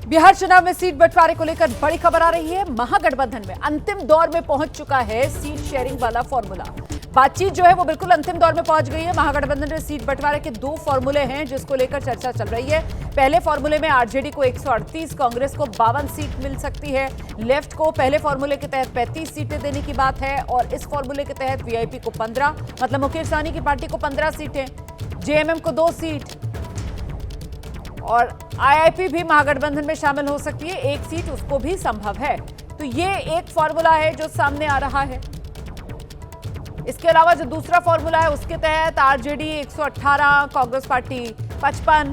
बिहार चुनाव में सीट बंटवारे को लेकर बड़ी खबर आ रही है। महागठबंधन में अंतिम दौर में पहुंच चुका है सीट शेयरिंग वाला फॉर्मूला। बातचीत जो है वो बिल्कुल अंतिम दौर में पहुंच गई है। महागठबंधन में सीट बंटवारे के 2 फॉर्मूले हैं जिसको लेकर चर्चा चल रही है। पहले फॉर्मूले में आरजेडी को 138, कांग्रेस को 52 सीट मिल सकती है। लेफ्ट को पहले फॉर्मूले के तहत 35 सीटें देने की बात है और इस फॉर्मूले के तहत वीआईपी को 15, मतलब मुकेश सहनी की पार्टी को 15 सीटें, जेएमएम को 2 सीट और आईआईपी भी महागठबंधन में शामिल हो सकती है, 1 सीट उसको भी संभव है। तो ये एक फॉर्मूला है जो सामने आ रहा है। इसके अलावा जो दूसरा फॉर्मूला है उसके तहत आरजेडी 118, कांग्रेस पार्टी 55,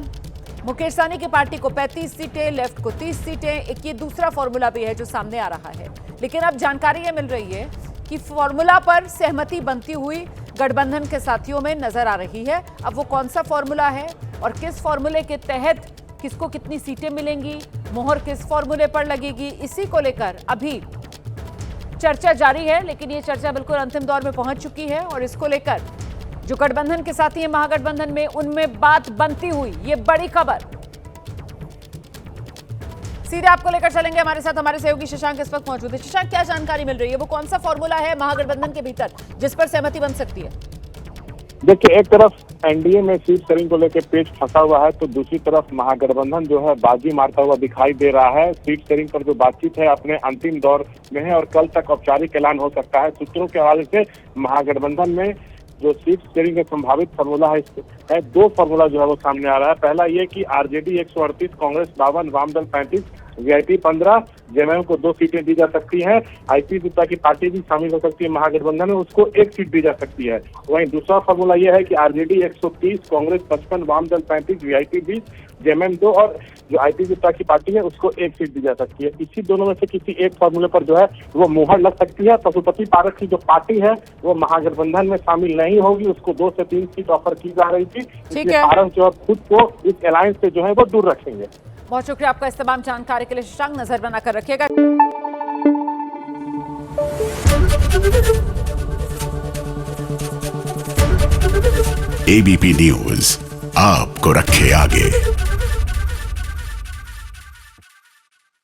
मुकेश सहनी की पार्टी को 35 सीटें, लेफ्ट को 30 सीटें। एक ये दूसरा फॉर्मूला भी है जो सामने आ रहा है। लेकिन अब जानकारी ये मिल रही है कि फॉर्मूला पर सहमति बनती हुई गठबंधन के साथियों में नजर आ रही है। अब वो कौन सा फॉर्मूला है और किस फॉर्मूले के तहत किसको कितनी सीटें मिलेंगी, मोहर किस फॉर्मूले पर लगेगी, इसी को लेकर अभी चर्चा जारी है। लेकिन ये चर्चा बिल्कुल अंतिम दौर में पहुंच चुकी है और इसको लेकर जो गठबंधन के साथी हैं महागठबंधन में, उनमें बात बनती हुई ये बड़ी खबर। सीधे आपको लेकर चलेंगे, हमारे साथ हमारे सहयोगी शशांक इस वक्त मौजूद है। शशांक, क्या जानकारी मिल रही है? वो कौन सा फॉर्मूला है महागठबंधन के भीतर जिस पर सहमति बन सकती है? देखिए, एक तरफ एनडीए में सीट शेयरिंग को लेकर पेच फंसा हुआ है तो दूसरी तरफ महागठबंधन जो है बाजी मारता हुआ दिखाई दे रहा है। सीट शेयरिंग पर जो बातचीत है अपने अंतिम दौर में है और कल तक औपचारिक ऐलान हो सकता है। सूत्रों के हवाले से महागठबंधन में जो सीट शेयरिंग का संभावित फॉर्मूला है 2 फॉर्मूला जो है वो सामने आ रहा है। पहला ये कि आरजेडी 138, कांग्रेस 52, वामदल 35, वीआईपी 15, जेएमएम को 2 सीटें दी जा सकती हैं। आईपी गुप्ता की पार्टी भी शामिल हो सकती है महागठबंधन में, उसको 1 सीट दी जा सकती है। वहीं दूसरा फॉर्मूला यह है कि आरजेडी 130, कांग्रेस 55, वामदल 35, वीआईपी 20, जेएमएम 2 और जो आईपी गुप्ता की पार्टी है उसको 1 सीट दी जा सकती है। इसी दोनों में से किसी एक फॉर्मूले पर जो है वो मुहर लग सकती है। पशुपति पारक की जो पार्टी है वो महागठबंधन में शामिल नहीं होगी, उसको 2 से 3 सीट ऑफर की जा रही थी। इसलिए पारस जो है खुद को इस अलायंस से जो है वो दूर रखेंगे। बहुत शुक्रिया आपका इस तमाम जानकारी के लिए शशांक। नजर बनाकर रखिएगा। एबीपी न्यूज आपको रखे आगे।